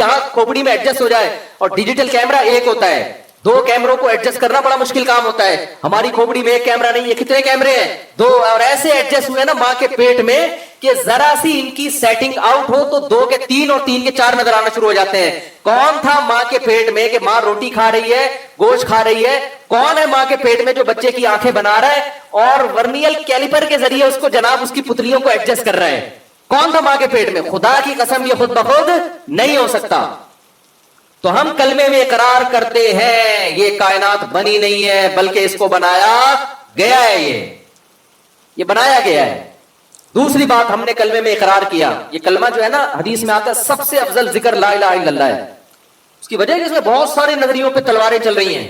یہاں کھوپڑی میں ایڈجسٹ ہو جائے. اور ڈیجیٹل کیمرہ ایک ہوتا ہے, 2 کیمروں کو ایڈجسٹ کرنا بڑا مشکل کام ہوتا ہے. ہماری کھوپڑی میں ایک کیمرہ نہیں ہے, کتنے کیمرے ہیں؟ 2. اور ایسے ایڈجسٹ ہوئے نا ماں کے پیٹ میں کہ ذرا سی ان کی سیٹنگ آؤٹ ہو تو 2 کے 3 اور 3 کے 4 نظر آنا شروع ہو جاتے ہیں. کون تھا ماں کے پیٹ میں کہ ماں روٹی کھا رہی ہے, گوشت کھا رہی ہے؟ کون ہے ماں کے پیٹ میں جو بچے کی آنکھیں بنا رہا ہے اور ورنیل کیلیپر کے ذریعے اس کو جناب اس کی پتلیوں کو ایڈجسٹ کر رہا ہے؟ کون تھا ماں کے پیٹ میں؟ خدا کی قسم یہ خود بخود نہیں ہو سکتا. تو ہم کلمے میں اقرار کرتے ہیں یہ کائنات بنی نہیں ہے بلکہ اس کو بنایا گیا ہے, یہ بنایا گیا ہے. دوسری بات ہم نے کلمے میں اقرار کیا, یہ کلمہ جو ہے نا حدیث میں آتا ہے سب سے افضل ذکر لا الہ الا اللہ ہے. اس کی وجہ ہے کہ اس میں بہت سارے نظریوں پہ تلواریں چل رہی ہیں.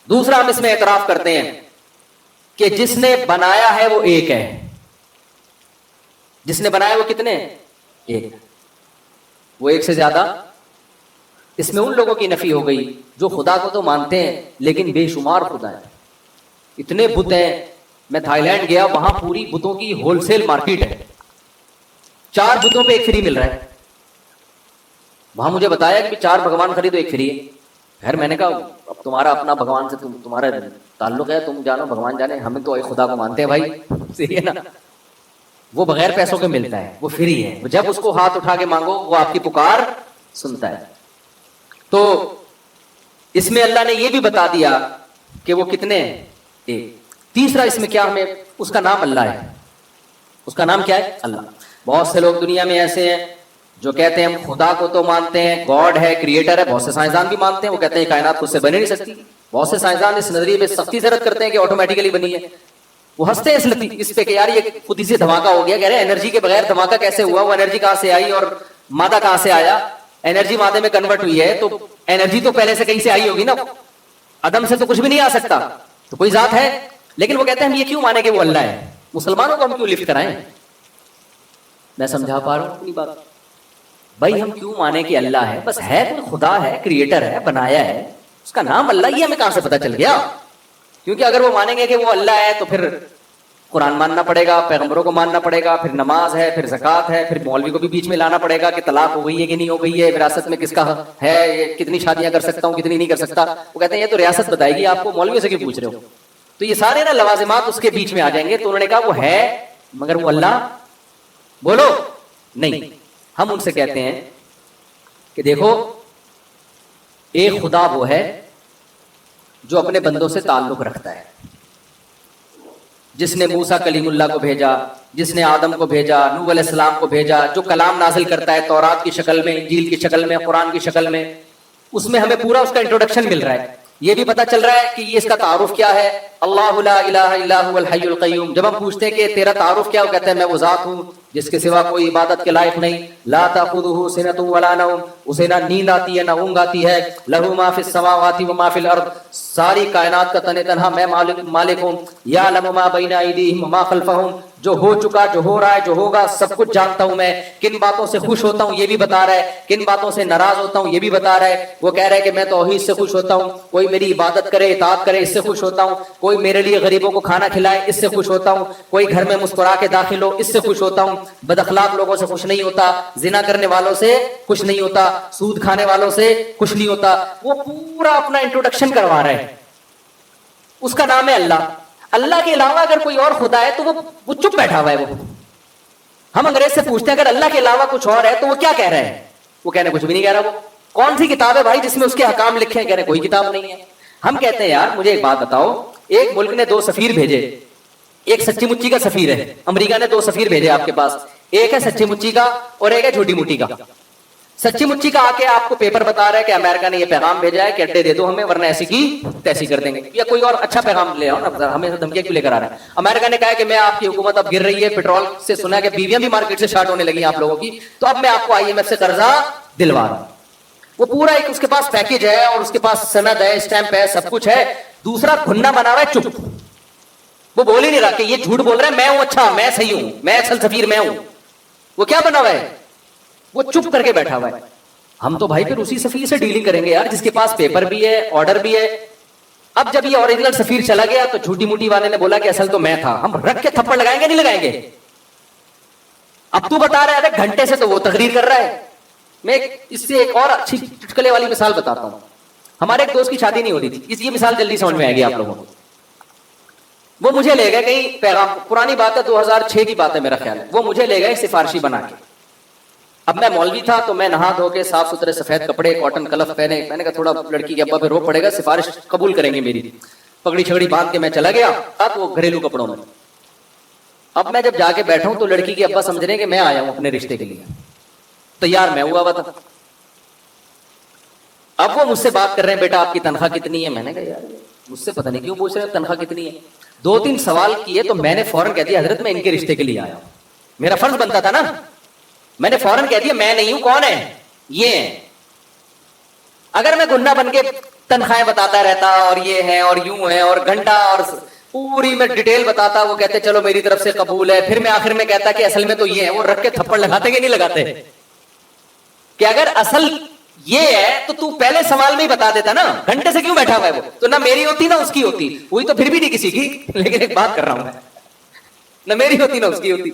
دوسرا ہم اس میں اعتراف کرتے ہیں کہ جس نے بنایا ہے وہ ایک ہے. جس نے بنایا وہ کتنے؟ ایک. وہ ایک سے زیادہ. اس میں ان لوگوں کی نفی ہو گئی جو خدا کو تو مانتے ہیں لیکن بے شمار خدا ہیں, اتنے بت ہیں. میں تھائی لینڈ گیا, وہاں پوری بتوں کی ہول سیل مارکیٹ ہے, 4 بتوں پہ ایک فری مل رہا ہے. وہاں مجھے بتایا کہ 4 بھگوان خریدو ایک فری ہے. خیر میں نے کہا اب تمہارا اپنا بھگوان سے تمہارا تعلق ہے, تم جانو بھگوان جانے, ہمیں تو خدا کو مانتے ہیں بھائی, صحیح ہے نا. وہ بغیر پیسوں کے ملتا ہے, وہ فری ہے, جب اس کو ہاتھ اٹھا کے مانگو وہ آپ کی پکار سنتا ہے. تو اس میں اللہ نے یہ بھی بتا دیا کہ وہ کتنے ہیں؟ ایک. تیسرا اس میں کیا ہمیں, اس کا نام اللہ ہے. اس کا نام کیا ہے؟ اللہ. بہت سے لوگ دنیا میں ایسے ہیں جو کہتے ہیں ہم خدا کو تو مانتے ہیں, گاڈ ہے, کریٹر ہے. بہت سے سائنسدان بھی مانتے ہیں, وہ کہتے ہیں کائنات خود سے بنے نہیں سکتی. بہت سے سائنسدان اس نظریے پہ سختی سے رد کرتے ہیں کہ آٹومیٹیکلی بنی ہے. وہ ہنستے ہیں اس پہ کہ یار یہ خود ہی سے دھماکہ ہو گیا. کہہ رہے ہیں انرجی کے بغیر دھماکہ کیسے ہوا؟ وہ انرجی کہاں سے آئی اور مادہ کہاں سے آیا؟ انرجی مادے میں کنورٹ ہوئی ہے تو انرجی تو پہلے سے کہیں سے آئی ہوگی نا, عدم سے تو کچھ بھی نہیں آ سکتا. تو کوئی ذات ہے. لیکن وہ کہتے ہیں ہم یہ کیوں مانے کہ وہ اللہ ہے؟ مسلمانوں کو ہم کیوں لفٹ کرائیں؟ میں سمجھا پا رہا ہوں اپنی بات. بھائی ہم کیوں مانے کہ اللہ ہے؟ بس ہے کوئی خدا ہے, کریٹر ہے, بنایا ہے, اس کا نام اللہ, یہ ہمیں کہاں سے پتا چل گیا؟ کیونکہ اگر وہ مانیں گے کہ وہ اللہ ہے تو پھر قرآن ماننا پڑے گا, پیغمبروں کو ماننا پڑے گا, پھر نماز ہے, پھر زکوٰۃ ہے, پھر مولوی کو بھی بیچ میں لانا پڑے گا کہ طلاق ہو گئی ہے کہ نہیں ہو گئی ہے, وراثت میں کس کا ہے, کتنی شادیاں کر سکتا ہوں, کتنی نہیں کر سکتا. وہ کہتے ہیں یہ تو ریاست بتائے گی آپ کو, مولوی سے کیوں پوچھ رہے ہو؟ تو یہ سارے نا لوازمات اس کے بیچ میں آ جائیں گے. تو انہوں نے کہا وہ ہے مگر وہ اللہ بولو نہیں. ہم ان سے کہتے ہیں کہ دیکھو ایک خدا وہ ہے جو اپنے بندوں سے تعلق رکھتا ہے, جس نے موسیٰ کلیم اللہ کو بھیجا, جس نے آدم کو بھیجا, نوح علیہ السلام کو بھیجا, جو کلام نازل کرتا ہے تورات کی شکل میں, انجیل کی شکل میں, قرآن کی شکل میں. اس میں ہمیں پورا اس کا انٹروڈکشن مل رہا ہے. یہ بھی پتا چل رہا ہے کہ یہ اس کا تعارف کیا ہے, اللہ لا الہ الا هو الحی القیوم. جب ہم پوچھتے ہیں کہ تیرا تعارف کیا, وہ کہتا ہے میں وہ ذات ہوں جس کے سوا کوئی عبادت کے لائق نہیں, لا تاخذہ سنۃ ولا نوم, اسے نہ نیند آتی ہے نہ اونگ آتی ہے, لہ ما فی السماوات و ما فی الارض, ساری کائنات کا تن تنہا میں مالک ہوں, یعلم ما بین ایدیہم و ما خلفہم, جو ہو چکا, جو ہو رہا ہے, جو ہوگا, سب کچھ جانتا ہوں میں. کن باتوں سے خوش ہوتا ہوں یہ بھی بتا رہا ہے, کن باتوں سے ناراض ہوتا ہوں یہ بھی بتا رہا ہے. وہ کہہ رہا ہے کہ میں توحید سے خوش ہوتا ہوں, کوئی میری عبادت کرے, اطاعت کرے, اس سے خوش ہوتا ہوں, کوئی میرے لیے غریبوں کو کھانا کھلائے, اس سے خوش ہوتا ہوں, کوئی گھر میں مسکرا کے داخل ہو, اس سے خوش ہوتا ہوں, بد اخلاق لوگوں سے خوش نہیں ہوتا, زنا کرنے والوں سے خوش نہیں ہوتا, سود کھانے والوں سے خوش نہیں ہوتا. وہ پورا اپنا انٹروڈکشن کروا رہا ہے. اس کا نام ہے اللہ. اللہ کے علاوہ اگر کوئی اور خدا ہے تو وہ چپ بیٹھا ہوا ہے. وہ ہم انگریز سے پوچھتے ہیں اگر اللہ کے علاوہ کچھ اور ہے تو وہ کیا کہہ رہے ہیں؟ وہ کہنے کچھ بھی نہیں کہہ رہا. وہ کون سی کتاب ہے بھائی جس میں اس کے احکام لکھے ہیں؟ کہہ رہے کوئی کتاب نہیں ہے. ہم کہتے ہیں یار مجھے ایک بات بتاؤ, ایک ملک نے 2 سفیر بھیجے, ایک سچی مچی کا سفیر ہے, امریکہ نے 2 سفیر بھیجے آپ کے پاس, ایک ہے سچی مچی کا اور ایک ہے جھوٹی موٹی کا. سچی مچی کا آ کے آپ کو پیپر بتا رہا ہے کہ امریکہ نے یہ پیغام بھیجا ہے کہ اڈے دے دو ہمیں ورنہ ایسی کی تیسی کر دیں گے, یا کوئی اور اچھا پیغام لے آؤ نا, ہمیں دھمکیاں کیوں لے کر آ رہے ہیں؟ امریکہ نے کہا ہے کہ میں آپ کی حکومت اب گر رہی ہے, پیٹرول سے سنا ہے کہ بیویاں بھی مارکیٹ سے شارٹ ہونے لگی ہیں آپ لوگوں کی, تو اب میں آپ کو IMF سے قرضہ دلوا رہا ہوں. وہ پورا ایک اس کے پاس پیکج ہے اور اس کے پاس سند ہے, اسٹیمپ ہے, سب کچھ ہے. دوسرا گھننا بنا ہوا ہے چپ, وہ بول ہی نہیں رہا کہ یہ جھوٹ بول رہا ہے, میں ہوں اچھا, میں صحیح ہوں, میں اصل سفیر میں ہوں. وہ کیا بنا ہوا ہے؟ وہ چپ کر کے بیٹھا ہوا ہے. ہم تو بھائی پھر اسی سفیر سے ڈیلنگ کریں گے یار جس کے پاس پیپر بھی ہے, آرڈر بھی ہے. اب جب یہ اوریجنل سفیر چلا گیا تو جھوٹی موٹی والے نے بولا کہ اصل تو میں تھا. ہم رکھ کے تھپڑ لگائیں گے نہیں لگائیں گے؟ اب تو بتا رہا ہے گھنٹے سے تو وہ تقریر کر رہا ہے, میں اس سے ایک اور اچھی چٹکلے والی مثال بتاتا ہوں. ہمارے ایک دوست کی شادی نہیں ہو رہی تھی, یہ مثال جلدی سمجھ میں آئے گی آپ لوگوں کو. وہ مجھے لے گئے کہیں پیغام, پرانی بات ہے 2006 کی بات ہے میرا خیال ہے, وہ مجھے لے گئے سفارشی بنا کے. اب میں مولوی تھا تو میں نہا دھو کے صاف ستھرے سفید کپڑے کاٹن کلف پہنے, میں نے کہا تھوڑا لڑکی کے ابا پہ رو پڑے گا, سفارش قبول کریں گے میری. پگڑی چھگڑی باندھ کے میں چلا گیا, اب وہ گھریلو کپڑوں میں. اب میں جب جا کے بیٹھا ہوں تو لڑکی کے ابا سمجھ رہے ہیں کہ میں آیا ہوں اپنے رشتے کے لیے, تیار میں ہوا تھا. اب وہ مجھ سے بات کر رہے ہیں, بیٹا آپ کی تنخواہ کتنی ہے؟ میں نے کہا یار مجھ سے پتہ نہیں کیوں پوچھ رہے ہیں تنخواہ کتنی ہے. 2-3 سوال کیے تو میں نے فوراً کہہ دیا حضرت میں ان کے رشتے کے لیے آیا ہوں. میرا فرض بنتا تھا نا, میں نے فوراً کہہ دیا میں نہیں ہوں, کون ہے یہ ہیں. اگر میں گنڈا بن کے تنخواہیں بتاتا رہتا اور یہ ہے اور یوں ہے اور گھنٹہ اور پوری میں ڈیٹیل بتاتا, وہ کہتے چلو میری طرف سے قبول ہے, پھر میں آخر میں کہتا کہ اصل میں تو یہ ہے, وہ رکھ کے تھپڑ لگاتے کہ نہیں لگاتے کہ اگر اصل یہ ہے تو پہلے سوال میں ہی بتا دیتا نا, گھنٹے سے کیوں بیٹھا ہوا ہے وہ, تو نہ میری ہوتی نہ اس کی ہوتی, وہی تو پھر بھی نہیں کسی کی, لیکن ایک بات کر رہا ہوں میں, نہ میری ہوتی نہ اس کی ہوتی.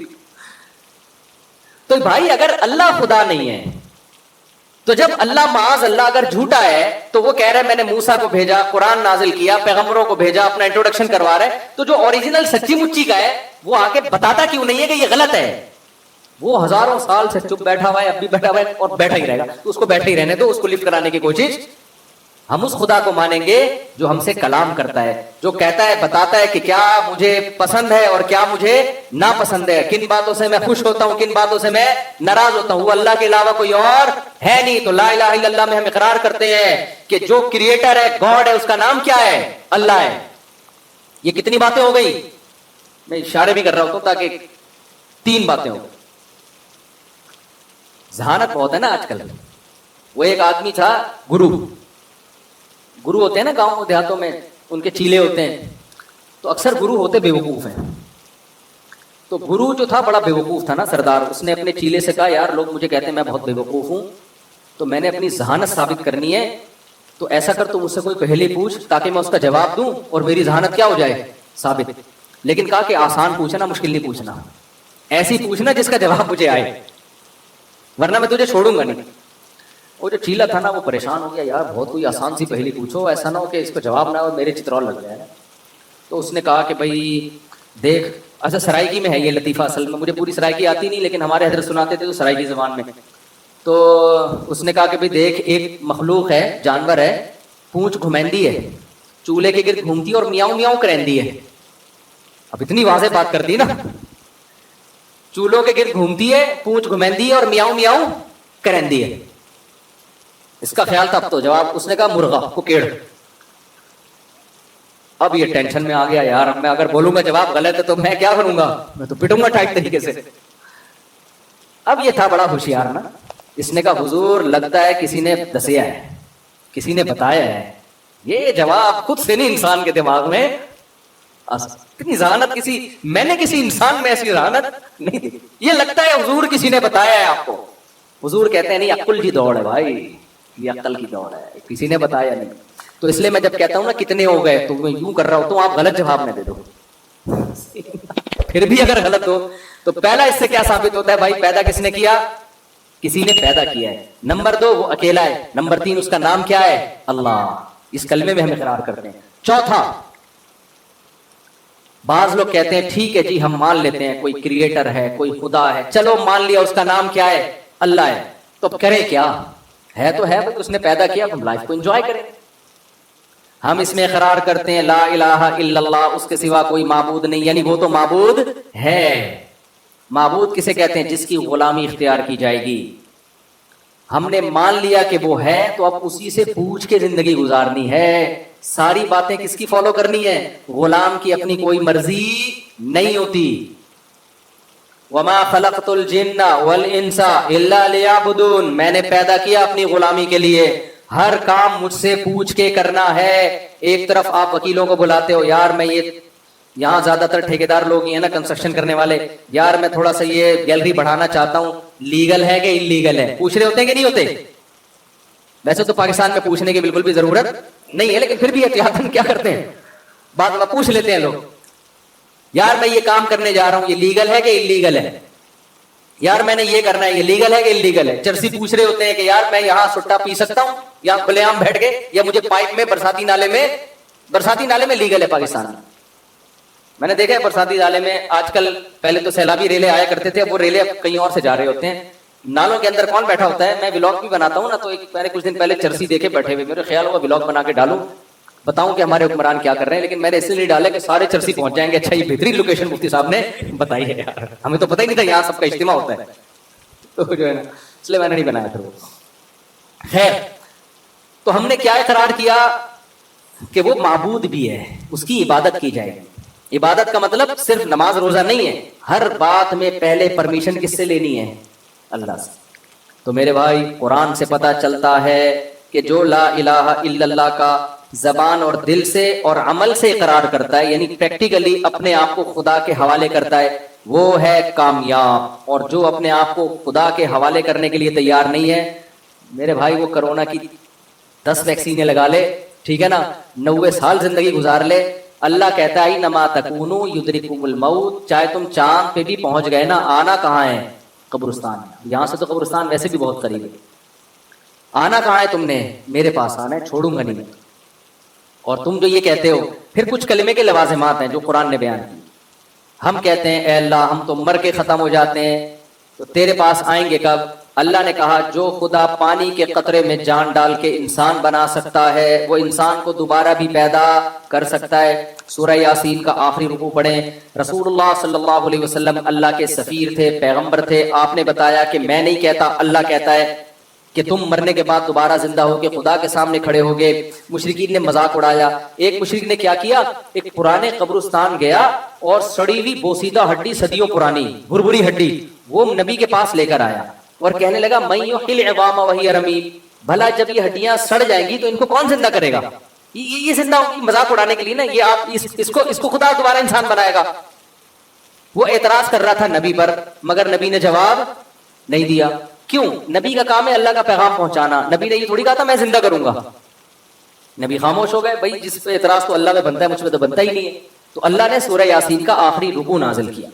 تو بھائی اگر اللہ خدا نہیں ہے تو جب اللہ معاذ اللہ اگر جھوٹا ہے تو وہ کہہ رہا ہے میں نے موسیٰ کو بھیجا, قرآن نازل کیا, پیغمبروں کو بھیجا, اپنا انٹروڈکشن کروا رہا ہے, تو جو اوریجنل سچی مچی کا ہے وہ آگے بتاتا کیوں نہیں ہے کہ یہ غلط ہے؟ وہ ہزاروں سال سے چپ بیٹھا ہوا ہے, اب بھی بیٹھا ہوا ہے اور بیٹھا ہی رہے گا, تو اس کو بیٹھے ہی رہنے دو, اس کو لفٹ کرانے کی کوشش. ہم اس خدا کو مانیں گے جو ہم سے کلام کرتا ہے, جو کہتا ہے بتاتا ہے کہ کیا مجھے پسند ہے اور کیا مجھے ناپسند ہے, کن باتوں سے میں خوش ہوتا ہوں, کن باتوں سے میں ناراض ہوتا ہوں. وہ اللہ کے علاوہ کوئی اور ہے نہیں. تو لا الہ الا اللہ میں ہم اقرار کرتے ہیں کہ جو کریٹر ہے, گاڈ ہے, اس کا نام کیا ہے؟ اللہ ہے. یہ کتنی باتیں ہو گئی؟ میں اشارے بھی کر رہا ہوں تاکہ 3 باتیں ہوں. ذہانت بہت ہے نا آج کل. وہ ایک آدمی تھا گرو ہوتے ہیں نا گاؤں دیہاتوں میں, ان کے چیلے ہوتے ہیں, تو اکثر گرو ہوتے بیوقوف ہیں. تو گرو جو تھا بڑا بیوقوف تھا نا سردار, اس نے اپنے چیلے سے کہا یار لوگ مجھے کہتے ہیں میں بہت بیوقوف ہوں, تو میں نے اپنی ذہانت ثابت کرنی ہے, تو ایسا کر تو مجھ سے کوئی پہلے پوچھ تاکہ میں اس کا جواب دوں اور میری ذہانت کیا ہو جائے؟ ثابت. لیکن کہا کہ آسان پوچھنا, مشکل نہیں پوچھنا, ایسی پوچھنا جس کا جواب مجھے آئے, ورنہ میں تجھے چھوڑوں گا نہیں. وہ جو چیلا تھا نا وہ پریشان ہو گیا, یار بہت کوئی آسان سی پہلی پوچھو, ایسا نہ ہو کہ اس کو جواب نہ ہو میرے چترول لگ جائے. تو اس نے کہا کہ بھائی دیکھ, اچھا سرائیکی میں ہے یہ لطیفہ, اصل میں مجھے پوری سرائیکی آتی نہیں لیکن ہمارے حضرت سناتے تھے تو سرائیکی زبان میں. تو اس نے کہا کہ بھائی دیکھ ایک مخلوق ہے, جانور ہے, پونچھ گھمیندی ہے, چولہے کے گرد گھومتی ہے اور میاؤں میاؤں کرندی ہے. اب اتنی واضح بات کر دی نا, چولہوں کے گرد گھومتی ہے, پونچھ گھمیندی ہے اور میاؤں میاؤں کرندی ہے. اس کا خیال تھا. اب تو جواب اس نے کہا مرغا کوکیڑ. اب یہ ٹینشن میں آ گیا, یار اب میں اگر بولوں گا جواب غلط ہے تو میں کیا کروں گا, میں تو پٹوں گا ٹائٹ طریقے سے. اب یہ تھا بڑا ہوشیار نا, اس نے کہا حضور لگتا ہے کسی نے دسیا ہے, کسی نے بتایا ہے, یہ جواب خود سے نہیں انسان کے دماغ میں. اتنی ذہانت میں نے کسی انسان میں ایسی ذہانت نہیں دیکھی. یہ لگتا ہے حضور کسی نے بتایا ہے آپ کو. حضور کہتے ہیں نہیں, عقل کی دوڑ ہے بھائی, یہ عقل کی دوڑ ہے, کسی نے بتایا نہیں. تو اس لیے میں جب کہتا ہوں نا کتنے ہو گئے تو میں یوں کر رہا ہوں تو آپ غلط جواب نہ دے دو. پھر بھی اگر غلط ہو تو پہلا اس سے کیا ثابت ہوتا ہے بھائی, پیدا کس نے کیا؟ کسی نے پیدا کیا ہے. نمبر 2 وہ اکیلا ہے. نمبر 3 اس کا نام کیا ہے؟ اللہ. اس کلمے میں ہم اقرار کرتے ہیں. چوتھا, بعض لوگ کہتے ہیں ٹھیک ہے جی ہم مان لیتے ہیں کوئی کریٹر ہے, کوئی خدا ہے, چلو مان لیا, اس کا نام کیا ہے؟ اللہ ہے. تو اب کریں کیا؟ ہے تو ہے بھائی, اس نے پیدا کیا, ہم لائف کو انجوائے کریں. ہم اس میں اقرار کرتے ہیں لا الہ الا اللہ, اس کے سوا کوئی معبود نہیں, یعنی وہ تو معبود ہے. معبود کسے کہتے ہیں؟ جس کی غلامی اختیار کی جائے گی. ہم نے مان لیا کہ وہ ہے تو اب اسی سے پوچھ کے زندگی گزارنی ہے. ساری باتیں کس کی فالو کرنی ہے؟ غلام کی اپنی کوئی مرضی نہیں ہوتی. وما خلقت الجن والانس الا لیعبدون, میں نے پیدا کیا اپنی غلامی کے لیے, ہر کام مجھ سے پوچھ کے کرنا ہے. ایک طرف آپ وکیلوں کو بلاتے ہو, یار میں یہ یہاں زیادہ تر ٹھیکیدار لوگ ہیں نا کنسٹرکشن کرنے والے, یار میں تھوڑا سا یہ گیلری بڑھانا چاہتا ہوں, لیگل ہے کہ انلیگل ہے؟ پوچھ رہے ہوتے ہیں کہ نہیں ہوتے؟ ویسے تو پاکستان میں پوچھنے کی بالکل بھی ضرورت نہیں ہے, لیکن پھر بھی احتیاطاً کیا کرتے ہیں, بعد میں پوچھ لیتے ہیں لوگ, یار میں یہ کام کرنے جا رہا ہوں, یہ لیگل ہے کہ انلیگل ہے؟ یار میں نے یہ کرنا ہے, یہ لیگل ہے کہ انلیگل ہے. چرسی پوچھ رہے ہوتے ہیں کہ یار میں یہاں سٹا پی سکتا ہوں یا کھلے عام بیٹھ کے, یا مجھے پائپ میں برساتی نالے میں لیگل ہے پاکستان میں. میں نے دیکھا ہے برساتی نالے میں آج کل, پہلے تو سیلابی ریلے آیا کرتے تھے, اب وہ ریلے کہیں اور سے جا رہے ہوتے ہیں. نالوں کے اندر کون بیٹھا ہوتا ہے؟ میں ولاگ بھی بناتا ہوں نا, تو میں نے کچھ دن پہلے چرسی دیکھے بیٹھے ہوئے, میرے خیال ہوا ولاگ بنا کے ڈالوں, بتاؤں کہ ہمارے حکمران کیا کر رہے ہیں. لیکن میں نے اس لیے ڈالے کہ سارے چرسی پہنچ جائیں گے. اچھا یہ بہترین لوکیشن مفتی صاحب نے بتائی ہے یار, ہمیں تو پتہ ہی نہیں تھا یہاں سب کا اجتماع ہوتا ہے, تو جو ہے نا اس لیے میں نے نہیں بنایا پھر وہ. خیر, تو ہم نے کیا اقرار کیا کہ وہ معبود بھی ہے, اس کی عبادت کی جائے گی. عبادت کا مطلب صرف نماز روزہ نہیں ہے, ہر بات میں پہلے پرمیشن کس سے لینی ہے؟ اللہ سے. تو میرے بھائی قرآن سے پتہ چلتا ہے کہ جو لا الہ الا اللہ کا زبان اور دل سے اور عمل سے اقرار کرتا ہے, یعنی پریکٹیکلی اپنے آپ کو خدا کے حوالے کرتا ہے, وہ ہے کامیاب. اور جو اپنے آپ کو خدا کے حوالے کرنے کے لیے تیار نہیں ہے, میرے بھائی وہ کرونا کی 10 ویکسینیں لگا لے, ٹھیک ہے نا, 90 سال زندگی گزار لے, اللہ کہتا ہے انما تکونوا یدرککم الموت, چاہے تم چاند پہ بھی پہنچ گئے نا, آنا کہاں ہے؟ قبرستان. یہاں سے تو قبرستان ویسے بھی بہت قریب ہے. آنا کہاں ہے تم نے؟ میرے پاس آنا ہے, چھوڑوں گا نہیں. اور تم جو یہ کہتے ہو, پھر کچھ کلمے کے لوازمات ہیں جو قرآن نے بیان کی. ہم کہتے ہیں اے اللہ ہم تو مر کے ختم ہو جاتے ہیں, تو تیرے پاس آئیں گے کب؟ اللہ نے کہا جو خدا پانی کے قطرے میں جان ڈال کے انسان بنا سکتا ہے, وہ انسان کو دوبارہ بھی پیدا کر سکتا ہے. سورہ یاسین کا آخری رکوع پڑھیں. رسول اللہ صلی اللہ علیہ وسلم اللہ کے سفیر تھے, پیغمبر تھے. آپ نے بتایا کہ میں نہیں کہتا, اللہ کہتا ہے کہ تم مرنے کے بعد دوبارہ زندہ ہو کے خدا کے سامنے کھڑے ہوگے. مشرکین نے مذاق اڑایا. ایک مشرک نے کیا کیا, ایک پرانے قبرستان گیا اور سڑی ہوئی بوسیدہ ہڈی, صدیوں پرانی بھربھری ہڈی, وہ نبی کے پاس لے کر آیا اور کہنے لگا من یحیی العظام وہی رمیم, بھلا جب یہ ہڈیاں سڑ جائیں گی تو ان کو کون زندہ کرے گا؟ یہ زندہ ہوگی مذاق اڑانے کے لیے نا, یہ آپ اس کو خدا دوبارہ انسان بنائے گا. وہ اعتراض کر رہا تھا نبی پر, مگر نبی نے جواب نہیں دیا. کیوں؟ نبی کا کام ہے اللہ کا پیغام پہنچانا. نبی نے یہ تھوڑی کہا تھا میں زندہ کروں گا. نبی خاموش ہو گئے. بھائی جس پہ اعتراض تو اللہ میں بنتا ہے, مجھ پہ تو بنتا ہی نہیں ہے. تو اللہ نے سورہ یاسین کا آخری رکوع نازل کیا.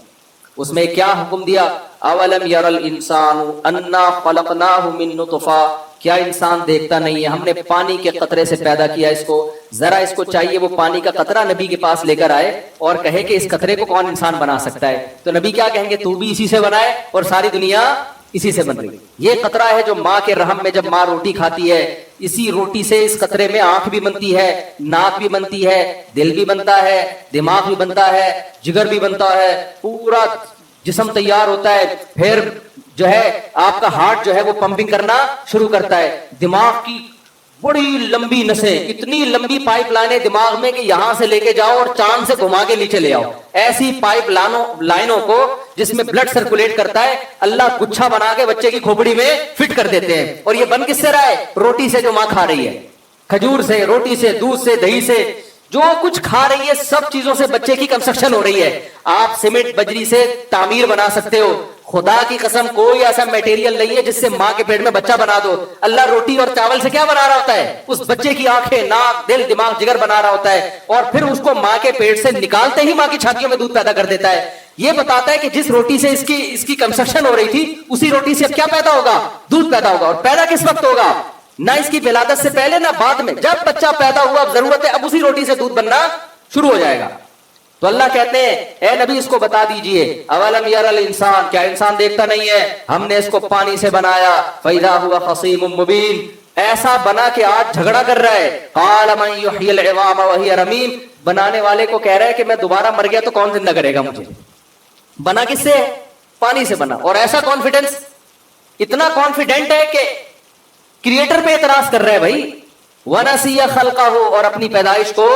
اس میں کیا حکم دیا؟ اولم یر الانسان انا خلقناہ من نطفہ, کیا انسان دیکھتا نہیں ہے ہم نے پانی کے قطرے سے پیدا کیا اس کو. ذرا اس کو چاہیے وہ پانی کا قطرہ نبی کے پاس لے کر آئے اور کہے کہ اس قطرے کو کون انسان بنا سکتا ہے. تو نبی کیا کہیں گے؟ تو بھی اسی سے بنائے اور ساری دنیا اسی سے بن رہی. یہ قطرہ ہے جو ماں کے رحم میں جب ماں روٹی کھاتی ہے, اسی روٹی سے اس قطرے میں آنکھ بھی بنتی ہے, ناک بھی بنتی ہے, دل بھی بنتا ہے, دماغ بھی بنتا ہے, جگر بھی بنتا ہے, پورا جسم تیار ہوتا ہے. پھر جو ہے آپ کا ہارٹ جو ہے وہ پمپنگ کرنا شروع کرتا ہے. دماغ کی بڑی لمبی نسیں, اتنی لمبی پائپ لائنیں دماغ میں کہ یہاں سے لے کے جاؤ اور چاند سے گھما کے نیچے لے آؤ. ایسی پائپ لائنوں کو جس میں بلڈ سرکولیٹ کرتا ہے, اللہ گچھا بنا کے بچے کی کھوپڑی میں فٹ کر دیتے ہیں. اور یہ بن کس سے رہا ہے؟ روٹی سے جو ماں کھا رہی ہے, کھجور سے, روٹی سے, دودھ سے, دہی سے, جو کچھ کھا رہی ہے سب چیزوں سے بچے کی کنسٹرکشن ہو رہی ہے. آپ سیمنٹ بجری سے تعمیر بنا سکتے ہو, خدا کی قسم کوئی ایسا میٹیریل نہیں ہے جس سے ماں کے پیٹ میں بچہ بنا دو. اللہ روٹی اور چاول سے کیا بنا رہا ہوتا ہے؟ اس بچے کی آنکھیں, ناک, دل, دماغ, جگر بنا رہا ہوتا ہے, اور پھر اس کو ماں کے پیٹ سے نکالتے ہی ماں کی چھاتیوں میں دودھ پیدا کر دیتا ہے. یہ بتاتا ہے کہ جس روٹی سے اس کی کنسٹرکشن ہو رہی تھی, اسی روٹی سے اب کیا پیدا ہوگا؟ دودھ پیدا ہوگا. اور پیدا کس وقت ہوگا؟ نہ اس کی ولادت سے پہلے نہ بعد میں. جب بچہ پیدا ہوا, اب ضرورت ہے, اب اسی روٹی سے دودھ بننا شروع ہو جائے گا. تو اللہ کہتے ہیں اے نبی اس کو بتا دیجئے, اولم یر الانسان, کیا انسان دیکھتا نہیں ہے ہم نے اس کو پانی سے بنایا, فاذا هو خصیم مبین, ایسا بنا کہ آج جھگڑا کر رہا ہے. قال من یحیی العظام وهي رمیم, بنانے والے کو کہہ رہا ہے کہ میں دوبارہ مر گیا تو کون زندہ کرے گا مجھے. بنا کس سے؟ پانی سے بنا. اور ایسا کانفیڈنس, اتنا کانفیڈنٹ ہے کہ کریٹر پہ اعتراض کر رہا ہے بھائی. ونسی خلقہ, اور اپنی پیدائش کو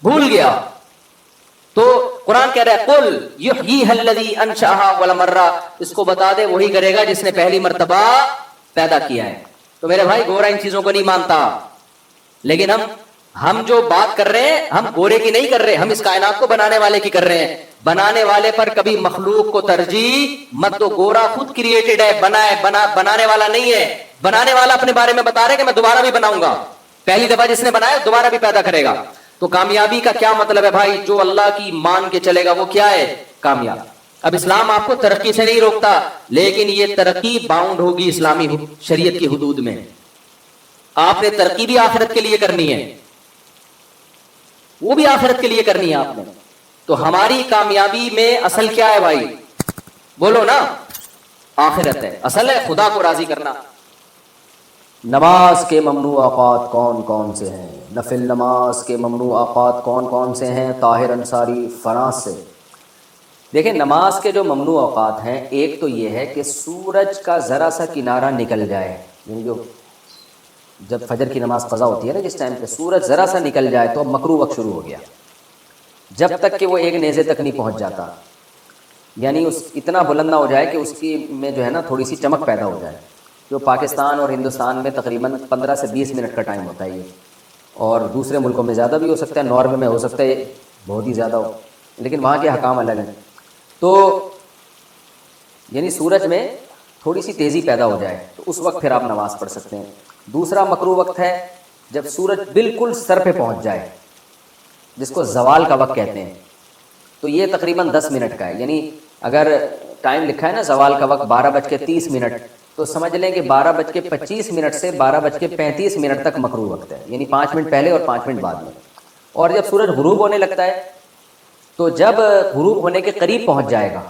بھول گیا. تو قرآن کہہ رہا ہے قل یحییھا الذی انشأھا اول مرہ, اس کو بتا دے وہی کرے گا جس نے پہلی مرتبہ پیدا کیا ہے. تو میرے بھائی گورا ان چیزوں کو نہیں مانتا, لیکن ہم جو بات کر رہے ہیں ہم گورے کی نہیں کر رہے, ہم اس کائنات کو بنانے والے کی کر رہے ہیں. بنانے والے پر کبھی مخلوق کو ترجیح مت دو. گورا خود کریٹڈ ہے, بنانے والا نہیں ہے. بنانے والا اپنے بارے میں بتا رہے کہ میں دوبارہ بھی بناؤں گا, پہلی دفعہ جس نے بنایا دوبارہ بھی پیدا کرے گا. تو کامیابی کا کیا مطلب ہے بھائی؟ جو اللہ کی مان کے چلے گا وہ کیا ہے؟ کامیاب. اب اسلام آپ کو ترقی سے نہیں روکتا، لیکن یہ ترقی باؤنڈ ہوگی اسلامی شریعت کی حدود میں. آپ نے ترقی بھی آخرت کے لیے کرنی ہے، وہ بھی آخرت کے لیے کرنی ہے آپ نے. تو ہماری کامیابی میں اصل کیا ہے بھائی؟ بولو نا، آخرت ہے. اصل ہے خدا کو راضی کرنا. نماز کے ممنوع اوقات کون کون سے ہیں؟ نفل نماز کے ممنوع اوقات کون کون سے ہیں؟ طاہر انصاری فرانس سے. دیکھیں، نماز کے جو ممنوع اوقات ہیں، ایک تو یہ ہے کہ سورج کا ذرا سا کنارہ نکل جائے، یعنی جو جب فجر کی نماز قضا ہوتی ہے نا، جس ٹائم پہ سورج ذرا سا نکل جائے تو اب مکروہ وقت شروع ہو گیا، جب تک کہ وہ ایک نیزے تک نہیں پہنچ جاتا. یعنی اس اتنا بلند نہ ہو جائے کہ اس کی میں جو ہے نا تھوڑی سی چمک پیدا ہو جائے. جو پاکستان اور ہندوستان میں تقریباً 15 سے 20 منٹ کا ٹائم ہوتا ہے یہ، اور دوسرے ملکوں میں زیادہ بھی ہو سکتا ہے، ناروے میں ہو سکتا ہے بہت ہی زیادہ ہو، لیکن وہاں کے حکام الگ ہیں. تو یعنی سورج میں تھوڑی سی تیزی پیدا ہو جائے تو اس وقت پھر آپ نماز پڑھ سکتے ہیں. دوسرا مکروہ وقت ہے جب سورج بالکل سر پہ پہنچ جائے، جس کو زوال کا وقت کہتے ہیں. تو یہ تقریباً 10 منٹ کا ہے. یعنی اگر ٹائم لکھا ہے نا زوال کا وقت 12:30 تو سمجھ لیں کہ 12:25 سے 12:35 تک مکروہ وقت ہے، یعنی 5 منٹ پہلے اور 5 منٹ بعد میں. اور جب سورج غروب ہونے لگتا ہے تو جب غروب ہونے کے قریب پہنچ جائے گا،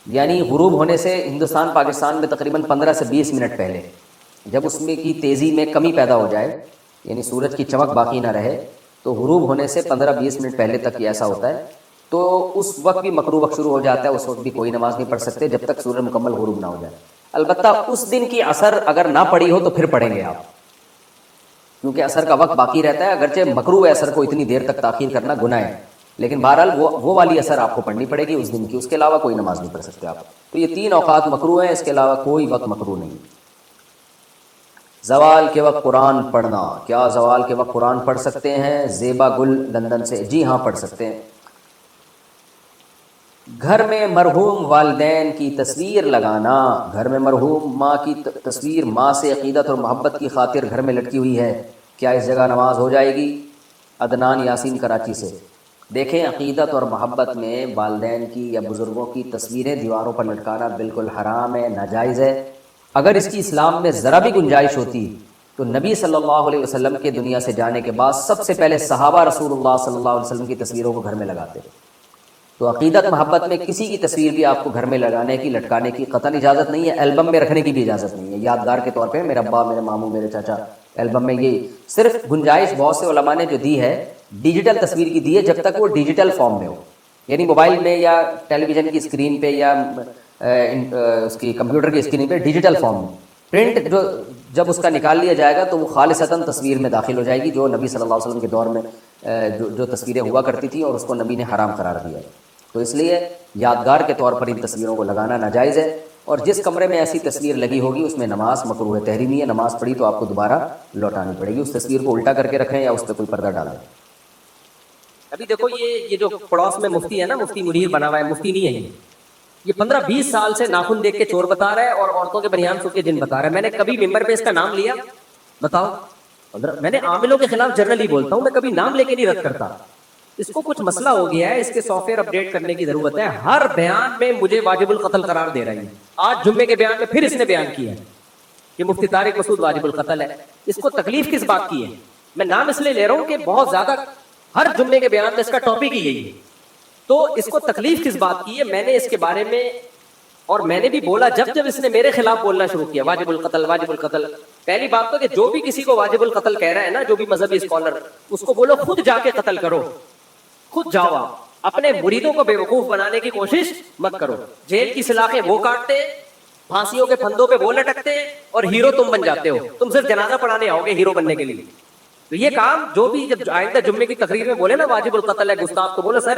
یعنی غروب ہونے سے ہندوستان پاکستان میں تقریباً 15 سے 20 منٹ پہلے، جب اس میں کی تیزی میں کمی پیدا ہو جائے، یعنی سورج کی چمک باقی نہ رہے، تو غروب ہونے سے 15-20 منٹ پہلے تک یہ ایسا ہوتا ہے، تو اس وقت بھی مکروہ وقت شروع ہو جاتا ہے. اس وقت بھی کوئی نماز نہیں پڑھ سکتے جب تک سورج مکمل غروب نہ ہو جائے. البتہ اس دن کی عصر اگر نہ پڑی ہو تو پھر پڑھیں گے آپ، کیونکہ عصر کا وقت باقی رہتا ہے. اگرچہ مکروہ ہے عصر کو اتنی دیر تک تاخیر کرنا، گناہ ہے، لیکن بہرحال وہ والی عصر آپ کو پڑھنی پڑے گی اس دن کی، اس کے علاوہ کوئی نماز نہیں پڑھ سکتے آپ. تو یہ 3 اوقات مکروہ ہیں، اس کے علاوہ کوئی وقت مکروہ نہیں. زوال کے وقت قرآن پڑھنا، کیا زوال کے وقت قرآن پڑھ سکتے ہیں؟ زیبا گل لندن سے. جی ہاں، پڑھ سکتے ہیں. گھر میں مرحوم والدین کی تصویر لگانا، گھر میں مرحوم ماں کی تصویر ماں سے عقیدت اور محبت کی خاطر گھر میں لٹکی ہوئی ہے، کیا اس جگہ نماز ہو جائے گی؟ عدنان یاسین کراچی سے. دیکھیں، عقیدت اور محبت میں والدین کی یا بزرگوں کی تصویریں دیواروں پر لٹکانا بالکل حرام ہے، ناجائز ہے. اگر اس کی اسلام میں ذرا بھی گنجائش ہوتی تو نبی صلی اللہ علیہ وسلم کے دنیا سے جانے کے بعد سب سے پہلے صحابہ رسول اللہ صلی اللہ علیہ وسلم کی تصویروں کو گھر میں لگاتے. تو عقیدت محبت میں کسی کی تصویر بھی آپ کو گھر میں لگانے کی، لٹکانے کی قطعاً اجازت نہیں ہے. البم میں رکھنے کی بھی اجازت نہیں ہے، یادگار کے طور پہ میرے ابا، میرے ماموں، میرے چاچا البم میں. یہ صرف گنجائش بہت سے علماء نے جو دی ہے ڈیجیٹل تصویر کی دی ہے، جب تک وہ ڈیجیٹل فارم میں ہو، یعنی موبائل میں یا ٹیلی ویژن کی اسکرین پہ یا اس کی کمپیوٹر کی اسکرین پہ ڈیجیٹل فارم میں. پرنٹ جو جب اس کا نکال لیا جائے گا تو وہ خالصتاً تصویر میں داخل ہو جائے گی، جو نبی صلی اللہ علیہ وسلم کے دور میں جو تصویریں ہوا کرتی تھیں، اور اس کو نبی نے حرام قرار دیا ہے. تو اس لیے یادگار کے طور پر ان تصویروں کو لگانا ناجائز ہے. اور جس کمرے میں ایسی تصویر لگی ہوگی اس میں نماز مکروہ تحریمی ہے. نماز پڑھی تو آپ کو دوبارہ لوٹانی پڑے گی. اس تصویر کو الٹا کر کے رکھیں یا اس پہ کوئی پردہ ڈالیں. ابھی دیکھو یہ جو پڑوس میں مفتی ہے نا، مفتی منیر بنا ہوا ہے، مفتی نہیں ہے یہ 15-20 سال سے ناخن دیکھ کے چور بتا رہا ہے اور عورتوں کے بنیان سوکھ کے جن بتا رہا ہے. میں نے کبھی ممبر پہ اس کا نام لیا؟ بتاؤ. میں نے عاملوں کے خلاف جنرلی بولتا ہوں، میں کبھی نام لے کے نہیں رد کرتا. اس کو کچھ مسئلہ ہو گیا ہے، اس کے سافٹ ویئر اپڈیٹ کرنے کی ضرورت ہے. ہر بیان میں مجھے واجب القتل قرار دے رہی ہے. آج جمعے کے بیان میں پھر اس نے بیان کیا ہے کہ مفتی طارق مسعود واجب القتل ہے. اس کو تکلیف کس بات کی ہے؟ میں نام اس لیے لے رہا ہوں کہ بہت زیادہ ہر جمعے کے بیان میں اس کا ٹاپک ہی یہی ہے. تو اس کو تکلیف کس بات کی ہے؟ میں نے اس کے بارے میں، اور میں نے بھی بولا جب اس نے میرے خلاف بولنا شروع کیا واجب القتل واجب القتل. پہلی بات تو کہ جو بھی کسی کو واجب القتل کہہ رہا ہے نا، جو بھی مذہبی اسکالر، اس کو بولو خود جا کے قتل کرو، خود جاؤ. آپ اپنے مریدوں کو بے وقوف بنانے کی کوشش مت کرو. جیل کی سلاخیں وہ کاٹتے، پھانسیوں کے پھندوں پہ وہ لٹکتے، اور ہیرو تم بن جاتے ہو. تم صرف جنازہ پڑھانے آؤ گے ہیرو بننے کے لیے. تو یہ کام جو بھی جب آئندہ جمعے کی تقریر میں بولے نا واجب القتل ہے، گستاخ کو بولو سر